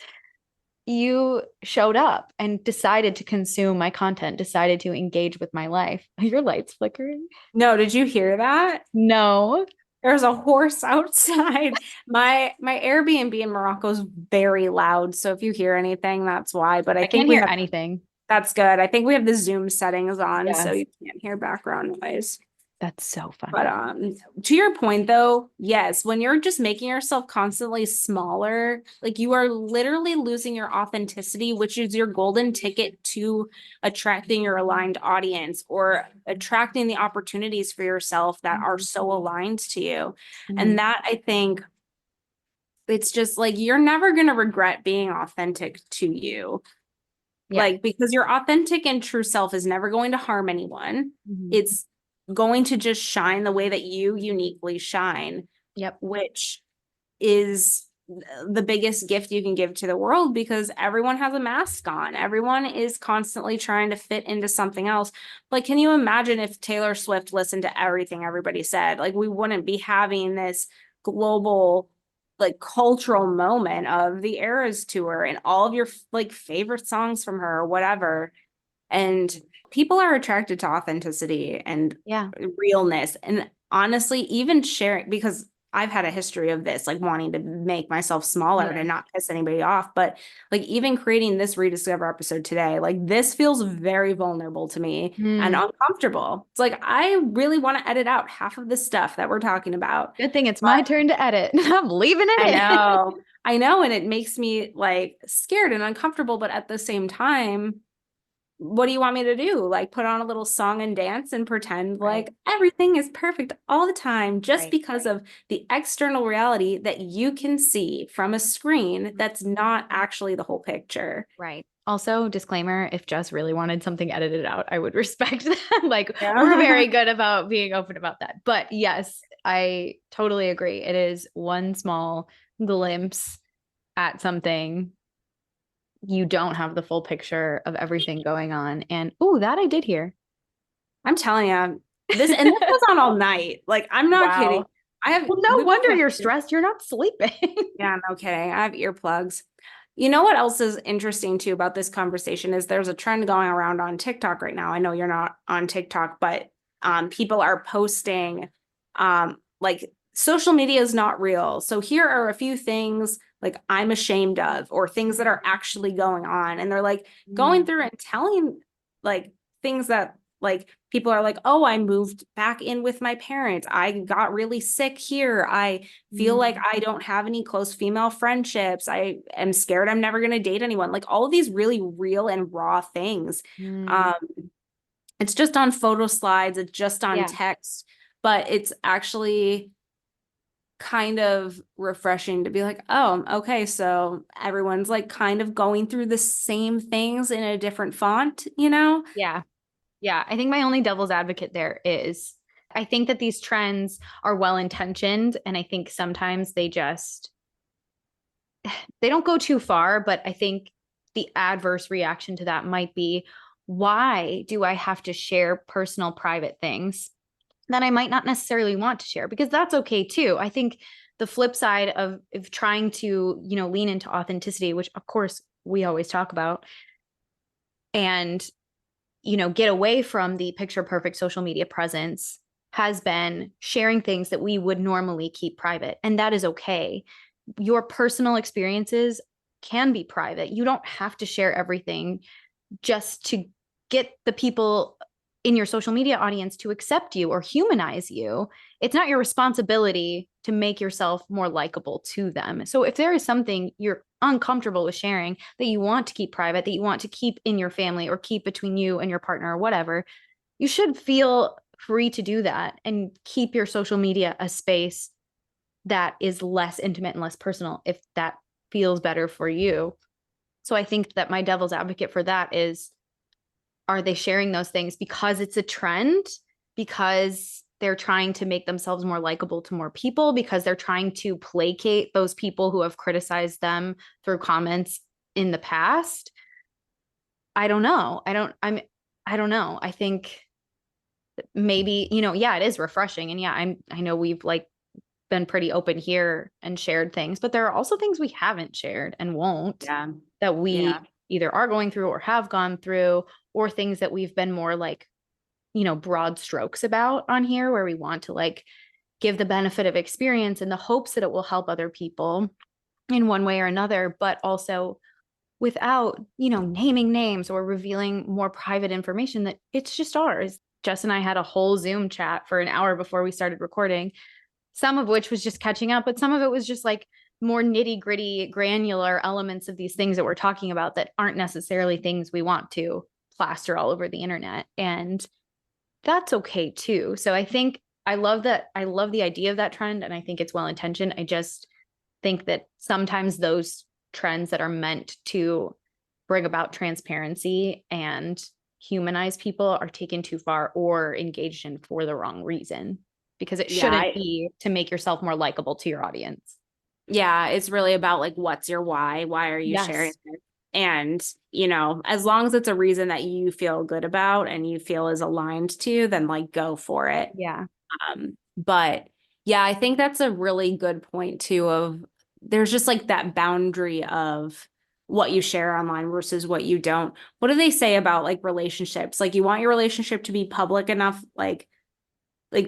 Speaker 2: You showed up and decided to consume my content, decided to engage with my life. Your light's flickering.
Speaker 1: No, did you hear that?
Speaker 2: No,
Speaker 1: There's a horse outside. My Airbnb in Morocco is very loud, so if you hear anything, that's why. But I
Speaker 2: I
Speaker 1: think
Speaker 2: can't
Speaker 1: we
Speaker 2: hear
Speaker 1: have
Speaker 2: anything.
Speaker 1: that's good. I think we have the Zoom settings on, so
Speaker 2: Yes,
Speaker 1: you can't hear background noise.
Speaker 2: that's so
Speaker 1: But
Speaker 2: funny.
Speaker 1: to your point though, yes, when you're just making yourself constantly smaller, like you are literally losing your authenticity, which is your golden ticket to attracting your aligned audience or attracting the opportunities for yourself that are so aligned to you.
Speaker 2: Mhm.
Speaker 1: And that I think it's just like you're never going to regret being authentic to you.
Speaker 2: Yeah.
Speaker 1: Like, because your authentic and true self is never going to harm anyone.
Speaker 2: Mhm.
Speaker 1: It's going to just shine the way that you uniquely shine,
Speaker 2: Yep.
Speaker 1: which is the biggest gift you can give to the world because everyone has a mask on. Everyone is constantly trying to fit into something else. Like, can you imagine if Taylor Swift listened to everything everybody said? Like, we wouldn't be having this global like cultural moment of the Eras tour and all of your like favorite songs from her or whatever. And people are attracted to authenticity and
Speaker 2: Yeah.
Speaker 1: realness. And honestly, even sharing, because I've had a history of this, like wanting to make myself smaller to
Speaker 2: Yeah.
Speaker 1: not piss anybody off. But like even creating this rediscover episode today, like this feels very vulnerable to me and
Speaker 2: Mm.
Speaker 1: uncomfortable. It's like I really want to edit out half of the stuff that we're talking about.
Speaker 2: Good thing it's
Speaker 1: But
Speaker 2: my turn to edit. I'm leaving
Speaker 1: I
Speaker 2: it in.
Speaker 1: know. I know. And it makes me like scared and uncomfortable. But at the same time, what do you want me to do? Like put on a little song and dance and pretend
Speaker 2: Right.
Speaker 1: like everything is perfect all the time just
Speaker 2: Right.
Speaker 1: because of the external reality that you can see from a screen that's not actually the whole picture.
Speaker 2: Right. Also, disclaimer, if Jess really wanted something edited out, I would respect that. Like, we're
Speaker 1: Yeah.
Speaker 2: very good about being open about that. But yes, I totally agree. It is one small glimpse at something. You don't have the full picture of everything going on. And oh, that I did hear.
Speaker 1: I'm telling you, this goes on all night. Like, I'm not kidding.
Speaker 2: Wow. Well, no
Speaker 1: We both
Speaker 2: wonder
Speaker 1: have
Speaker 2: you're stressed. You're not sleeping.
Speaker 1: Yeah, no kidding. I have earplugs. You know what else is interesting too about this conversation is there's a trend going around on TikTok right now. I know you're not on TikTok, but people are posting like social media is not real. So here are a few things like I'm ashamed of, or things that are actually going on. And they're like going through and telling like things that like people are like, oh, I moved back in with my parents. I got really sick here. I feel like I don't have any close female friendships. I am scared I'm never going to date anyone. Like all of these really real and raw things. Um, it's just on photo slides, it's just on
Speaker 2: Yeah.
Speaker 1: text, but it's actually kind of refreshing to be like, oh, okay, so everyone's like kind of going through the same things in a different font, you know?
Speaker 2: Yeah. Yeah. I think my only devil's advocate there is I think that these trends are well intentioned. And I think sometimes they don't go too far, but I think the adverse reaction to that might be, why do I have to share personal, private things that I might not necessarily want to share? Because that's okay too. I think the flip side of trying to, lean into authenticity, which of course we always talk about, and, get away from the picture perfect social media presence has been sharing things that we would normally keep private. And that is okay. Your personal experiences can be private. You don't have to share everything just to get the people in your social media audience to accept you or humanize you. It's not your responsibility to make yourself more likable to them. So if there is something you're uncomfortable with sharing that you want to keep private, that you want to keep in your family or keep between you and your partner or whatever, you should feel free to do that and keep your social media a space that is less intimate and less personal if that feels better for you. So I think that my devil's advocate for that is, are they sharing those things because it's a trend? Because they're trying to make themselves more likable to more people? Because they're trying to placate those people who have criticized them through comments in the past? I don't know. I don't know. I think maybe, yeah, it is refreshing. And yeah, I know we've like been pretty open here and shared things, but there are also things we haven't shared and won't,
Speaker 1: Yeah.
Speaker 2: that we
Speaker 1: Yeah.
Speaker 2: either are going through or have gone through, or things that we've been more like, broad strokes about on here, where we want to like give the benefit of experience in the hopes that it will help other people in one way or another, but also without, naming names or revealing more private information that it's just ours. Jess and I had a whole Zoom chat for an hour before we started recording, some of which was just catching up, but some of it was just like more nitty gritty, granular elements of these things that we're talking about that aren't necessarily things we want to plaster all over the internet. And that's okay too. So I think I love that. I love the idea of that trend. And I think it's well intentioned. I just think that sometimes those trends that are meant to bring about transparency and humanize people are taken too far or engaged in for the wrong reason, because it
Speaker 1: Yeah.
Speaker 2: shouldn't be to make yourself more likable to your audience.
Speaker 1: Yeah. It's really about like, what's your why? Why are you sharing
Speaker 2: Yes.
Speaker 1: it? And, as long as it's a reason that you feel good about and you feel is aligned to, then like go for it.
Speaker 2: Yeah.
Speaker 1: But yeah, I think that's a really good point too of there's just like that boundary of what you share online versus what you don't. What do they say about like relationships? Like you want your relationship to be public enough, like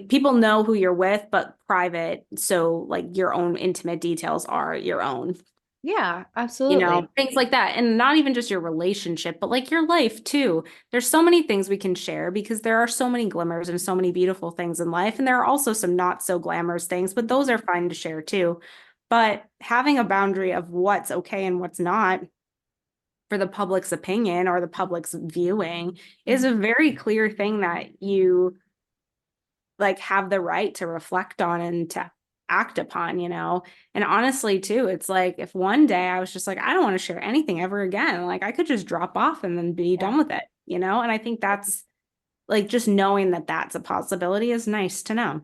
Speaker 1: people know who you're with, but private. So like your own intimate details are your own,
Speaker 2: Yeah, absolutely.
Speaker 1: things like that. And not even just your relationship, but like your life too. There's so many things we can share because there are so many glimmers and so many beautiful things in life. And there are also some not so glamorous things, but those are fine to share too. But having a boundary of what's okay and what's not for the public's opinion or the public's viewing is a very clear thing that you like have the right to reflect on and to act upon. And honestly too, it's like if one day I was just like, I don't want to share anything ever again, like I could just drop off and then be
Speaker 2: Yeah.
Speaker 1: done with it. And I think that's like just knowing that that's a possibility is nice to know.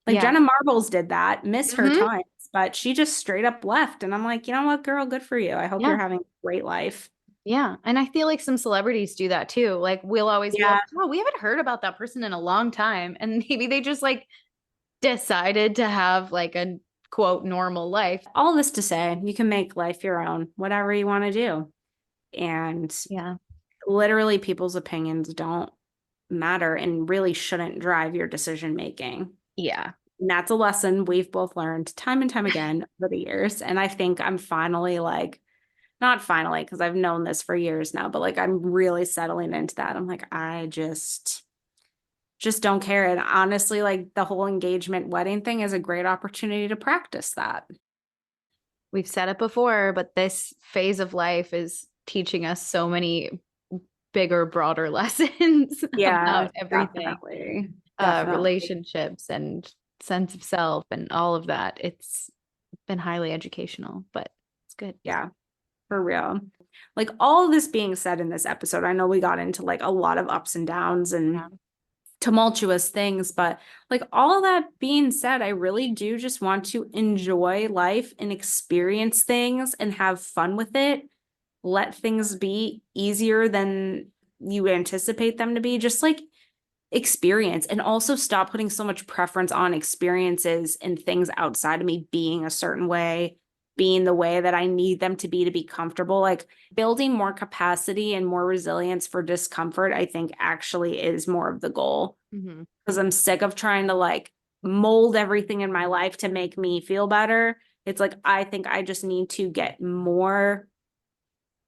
Speaker 1: Like
Speaker 2: Yeah.
Speaker 1: Jenna Marbles did that, miss her
Speaker 2: Hmm.
Speaker 1: times, but she just straight up left. And I'm like, you know what, girl, good for you. I hope you're
Speaker 2: Yeah.
Speaker 1: having a great life.
Speaker 2: Yeah. And I feel like some celebrities do that too. Like we'll always be like,
Speaker 1: Yeah.
Speaker 2: oh, we haven't heard about that person in a long time. And maybe they just like decided to have like a quote normal life.
Speaker 1: All this to say, you can make life your own, whatever you want to do. And
Speaker 2: Yeah.
Speaker 1: literally people's opinions don't matter and really shouldn't drive your decision making.
Speaker 2: Yeah.
Speaker 1: And that's a lesson we've both learned time and time again over the years. And I think I'm finally like, not finally, because I've known this for years now, but like I'm really settling into that. I'm like, I just don't care. And honestly, like the whole engagement wedding thing is a great opportunity to practice that.
Speaker 2: We've said it before, but this phase of life is teaching us so many bigger, broader lessons
Speaker 1: Yeah,
Speaker 2: about everything,
Speaker 1: definitely. Definitely.
Speaker 2: relationships and sense of self and all of that. It's been highly educational, but it's good.
Speaker 1: Yeah, for real. Like all of this being said in this episode, I know we got into like a lot of ups and downs and tumultuous things, but like all that being said, I really do just want to enjoy life and experience things and have fun with it. Let things be easier than you anticipate them to be. Just like experience, and also stop putting so much preference on experiences and things outside of me being a certain way, being the way that I need them to be comfortable. Like building more capacity and more resilience for discomfort, I think actually is more of the goal.
Speaker 2: Mm-hmm.
Speaker 1: Because I'm sick of trying to like mold everything in my life to make me feel better. It's like I think I just need to get more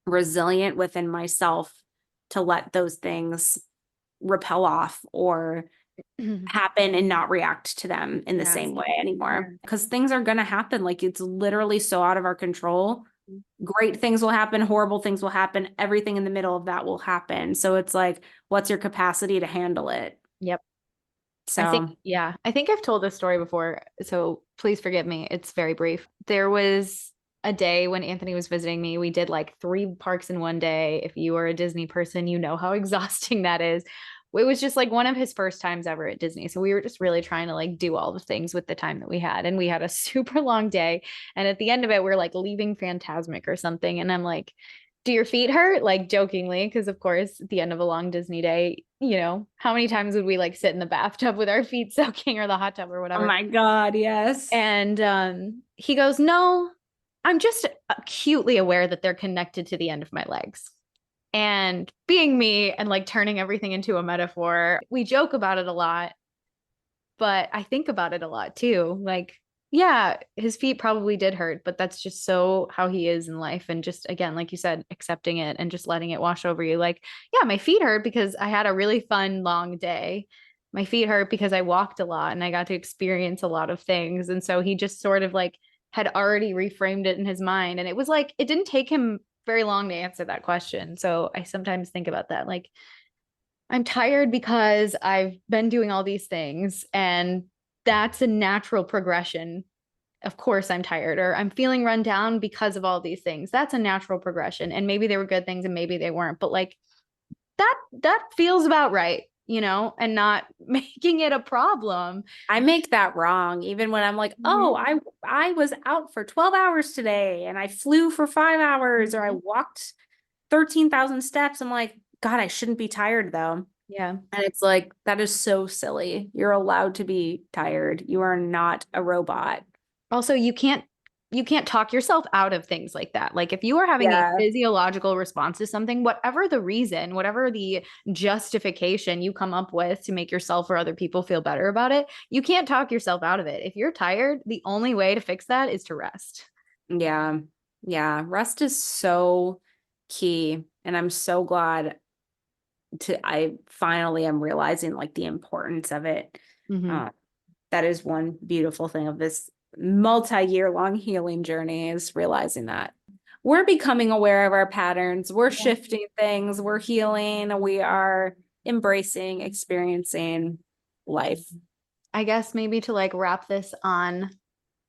Speaker 1: resilient within myself to let those things repel off or happen and not react to them in the
Speaker 2: Yeah.
Speaker 1: same way
Speaker 2: Yeah.
Speaker 1: anymore. Because things are going to happen. Like it's literally so out of our control. Great things will happen, horrible things will happen, everything in the middle of that will happen. So it's like, what's your capacity to handle it?
Speaker 2: Yep.
Speaker 1: So,
Speaker 2: I think I've told this story before, so please forgive me. It's very brief. There was a day when Anthony was visiting me. We did like 3 parks in one day. If you are a Disney person, you know how exhausting that is. It was just like one of his first times ever at Disney. So we were just really trying to like do all the things with the time that we had. And we had a super long day. And at the end of it, we're like leaving Phantasmic or something. And I'm like, do your feet hurt? Like jokingly, because of course, at the end of a long Disney day, how many times would we like sit in the bathtub with our feet soaking or the hot tub or
Speaker 1: oh
Speaker 2: whatever?
Speaker 1: my God, yes.
Speaker 2: And he goes, no, I'm just acutely aware that they're connected to the end of my legs. And being me and like turning everything into a metaphor, we joke about it a lot, but I think about it a lot too. Like, yeah, his feet probably did hurt, but that's just so how he is in life. And just again, like you said, accepting it and just letting it wash over you. Like, yeah, my feet hurt because I had a really fun, long day. My feet hurt because I walked a lot and I got to experience a lot of things. And so he just sort of like had already reframed it in his mind. And it was like, it didn't take him very long to answer that question. So I sometimes think about that. Like, I'm tired because I've been doing all these things, and that's a natural progression. Of course, I'm tired, or I'm feeling run down because of all these things. That's a natural progression. And maybe they were good things and maybe they weren't, but like that feels about right, and not making it a problem.
Speaker 1: I make that wrong even when I'm like,
Speaker 2: Mhm.
Speaker 1: oh, I was out for 12 hours today and I flew for 5 hours or I
Speaker 2: Mhm.
Speaker 1: walked 13,000 steps. I'm like, God, I shouldn't be tired though.
Speaker 2: Yeah.
Speaker 1: And it's like, that is so silly. You're allowed to be tired. You are not a robot.
Speaker 2: Also, you can't talk yourself out of things like that. Like if you are having a
Speaker 1: Yeah.
Speaker 2: physiological response to something, whatever the reason, whatever the justification you come up with to make yourself or other people feel better about it, you can't talk yourself out of it. If you're tired, the only way to fix that is to rest.
Speaker 1: Yeah. Yeah. Rest is so key. And I'm so glad I finally am realizing like the importance of it.
Speaker 2: Mm-hmm.
Speaker 1: Uh, that is one beautiful thing of this multi-year long healing journey is realizing that we're becoming aware of our patterns, we're shifting things, we're healing, we are embracing, experiencing life.
Speaker 2: I guess maybe to like wrap this on, I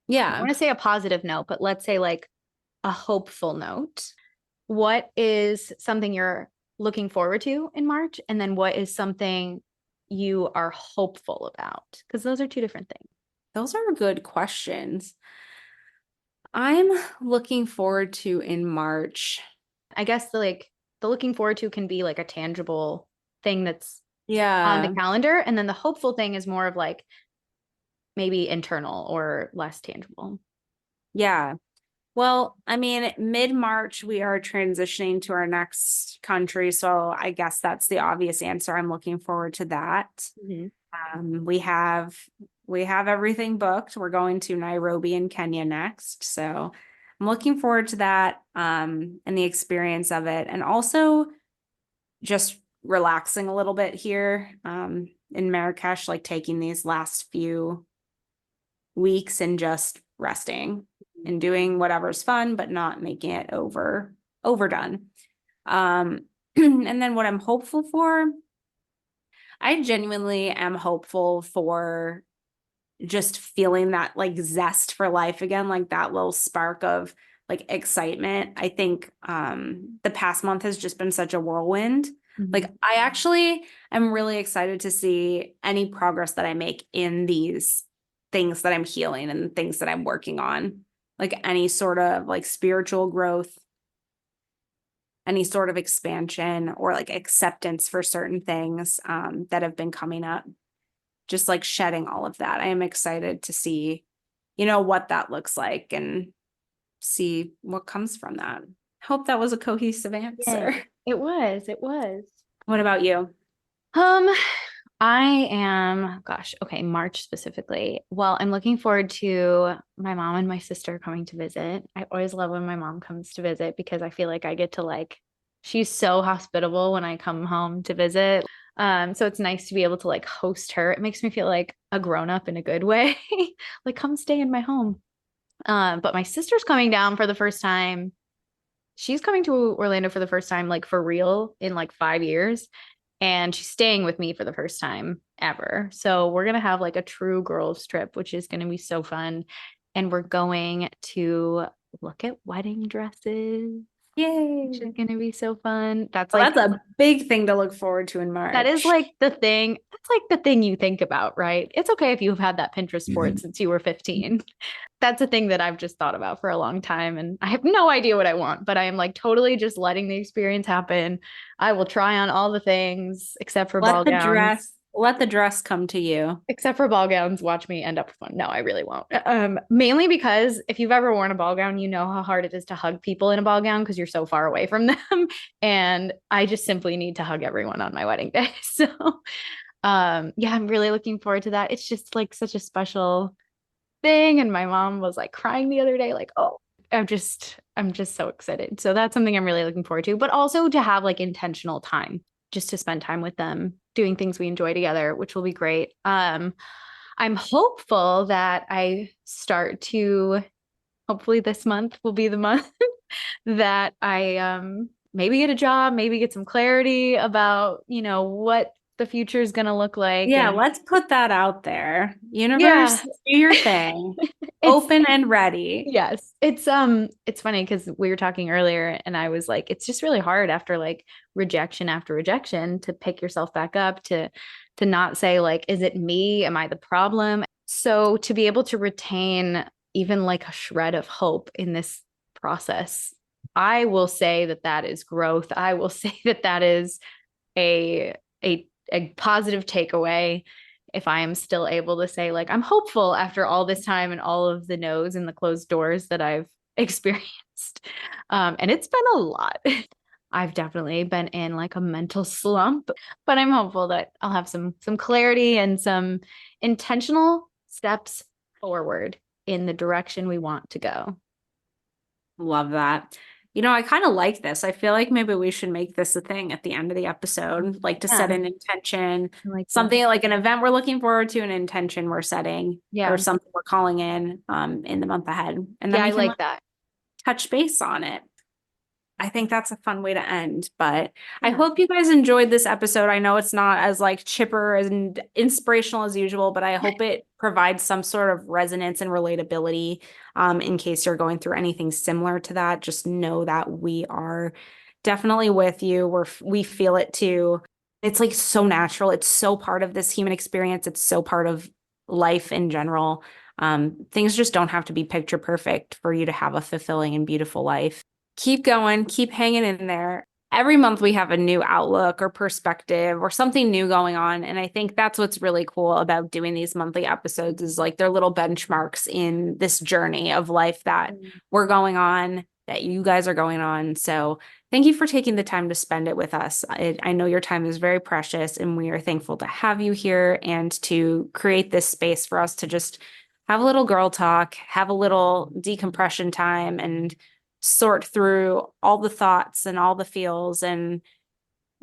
Speaker 1: Yeah.
Speaker 2: want to say a positive note, but let's say like a hopeful note. What is something you're looking forward to in March? And then what is something you are hopeful about? Because those are two different things.
Speaker 1: Those are good questions. I'm looking forward to in March.
Speaker 2: I guess the looking forward to can be like a tangible thing that's on the
Speaker 1: Yeah.
Speaker 2: calendar. And then the hopeful thing is more of like maybe internal or less tangible.
Speaker 1: Yeah. Well, I mean, mid-March, we are transitioning to our next country. So I guess that's the obvious answer. I'm looking forward to that.
Speaker 2: Mhm.
Speaker 1: We have We have everything booked. We're going to Nairobi in Kenya next. So I'm looking forward to that and the experience of it. And also just relaxing a little bit here in Marrakesh, like taking these last few weeks and just resting and doing whatever's fun, but not making it overdone. And then what I'm hopeful for, I genuinely am hopeful for just feeling that like zest for life again, like that little spark of like excitement. I think the past month has just been such a whirlwind. Like I actually am really excited to see any progress that I make in these things that I'm healing and things that I'm working on. Like any sort of like spiritual growth, any sort of expansion or like acceptance for certain things that have been coming up. Just like shedding all of that. I am excited to see, what that looks like and see what comes from that. Hope that was a cohesive answer.
Speaker 2: Yay. It was.
Speaker 1: What about you?
Speaker 2: I am, okay, March specifically. Well, I'm looking forward to my mom and my sister coming to visit. I always love when my mom comes to visit because I feel like I get to she's so hospitable when I come home to visit. So it's nice to be able to host her. It makes me feel like a grown up in a good way. Like come stay in my home. But my sister's coming down for the first time. She's coming to Orlando for the first time, for real, in 5 years. And she's staying with me for the first time ever. So we're going to have a true girls trip, which is going to be so fun. And we're going to look at wedding dresses.
Speaker 1: Yay.
Speaker 2: Which is going to be so fun. That's
Speaker 1: that's a big thing to look forward to in March.
Speaker 2: That is the thing. That's the thing you think about, right? It's okay if you've had that Pinterest board since you were 15. That's a thing that I've just thought about for a long time. And I have no idea what I want, but I am totally just letting the experience happen. I will try on all the things except for ball gowns.
Speaker 1: Let the dress come to you.
Speaker 2: Except for ball gowns, watch me end up with one. No, I really won't. Mainly because if you've ever worn a ball gown, you know how hard it is to hug people in a ball gown because you're so far away from them. And I just simply need to hug everyone on my wedding day. So yeah, I'm really looking forward to that. It's just such a special thing. And my mom was crying the other day, oh, I'm just so excited. So that's something I'm really looking forward to, but also to have intentional time just to spend time with them, doing things we enjoy together, which will be great. I'm hopeful that I start to, hopefully this month will be the month that I maybe get a job, maybe get some clarity about, what the future is going to look like.
Speaker 1: Yeah, let's put that out there. Universe, do your thing. Open and ready.
Speaker 2: Yes. It's funny because we were talking earlier and I was it's just really hard after rejection after rejection to pick yourself back up, to not say is it me? Am I the problem? So to be able to retain even a shred of hope in this process, I will say that is growth. I will say that is a positive takeaway. If I am still able to say I'm hopeful after all this time and all of the no's and the closed doors that I've experienced. And it's been a lot. I've definitely been in a mental slump, but I'm hopeful that I'll have some clarity and some intentional steps forward in the direction we want to go.
Speaker 1: Love that. I kind of like this. I feel like maybe we should make this a thing at the end of the episode, to set an intention, something like an event we're looking forward to, an intention we're setting, or something we're calling in the month ahead. And then we can that. Touch base on it. I think that's a fun way to end, but I hope you guys enjoyed this episode. I know it's not as chipper and inspirational as usual, but I hope it provides some sort of resonance and relatability. In case you're going through anything similar to that, just know that we are definitely with you. We feel it too. It's so natural. It's so part of this human experience. It's so part of life in general. Things just don't have to be picture perfect for you to have a fulfilling and beautiful life. Keep going, keep hanging in there. Every month we have a new outlook or perspective or something new going on. And I think that's what's really cool about doing these monthly episodes is they're little benchmarks in this journey of life that we're going on, that you guys are going on. So Thank you for taking the time to spend it with us. I know your time is very precious, and we are thankful to have you here and to create this space for us to just have a little girl talk, have a little decompression time, and sort through all the thoughts and all the feels and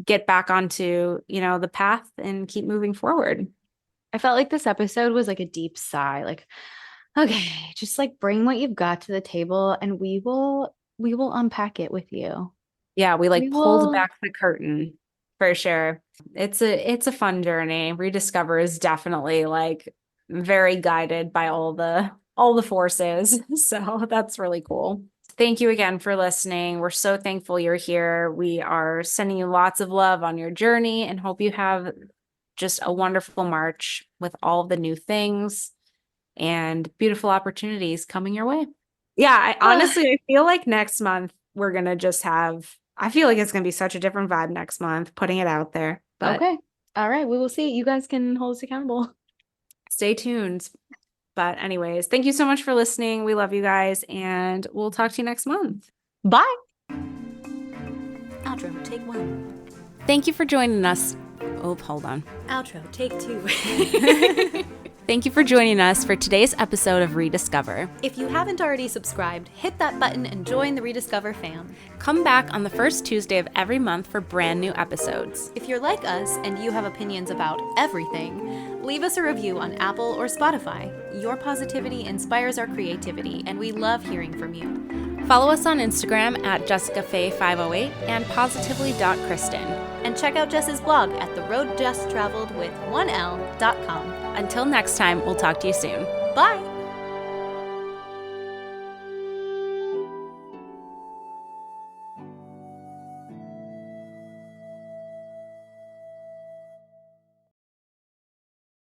Speaker 1: get back onto, the path and keep moving forward.
Speaker 2: I felt like this episode was like a deep sigh. Like, okay, just like bring what you've got to the table and we will unpack it with you.
Speaker 1: Yeah, we
Speaker 2: We
Speaker 1: pulled
Speaker 2: will.
Speaker 1: back the curtain for sure. It's a fun journey. Rediscover is definitely like very guided by all the forces. So that's really cool. Thank you again for listening. We're so thankful you're here. We are sending you lots of love on your journey and hope you have just a wonderful March with all the new things and beautiful opportunities coming your way. Yeah, I feel like next month we're gonna just I feel like it's gonna be such a different vibe next month, putting it out there. But
Speaker 2: Okay. All right. We will see. You guys can hold us accountable.
Speaker 1: stay tuned. But anyways, thank you so much for listening. We love you guys, and we'll talk to you next month.
Speaker 2: Bye.
Speaker 3: Outro, take 1.
Speaker 1: Thank you for joining us. Oh, hold on.
Speaker 3: Outro, take 2.
Speaker 1: Thank you for joining us for today's episode of Rediscover.
Speaker 3: If you haven't already subscribed, hit that button and join the Rediscover fam.
Speaker 1: Come back on the first Tuesday of every month for brand new episodes.
Speaker 3: If you're like us and you have opinions about everything, leave us a review on Apple or Spotify. Your positivity inspires our creativity, and we love hearing from you.
Speaker 1: Follow us on Instagram at JessicaFaye508 and positively.Kristen.
Speaker 3: And check out Jess's blog at theroadjesstraveled with 1l.com.
Speaker 1: Until next time, we'll talk to you soon.
Speaker 3: Bye!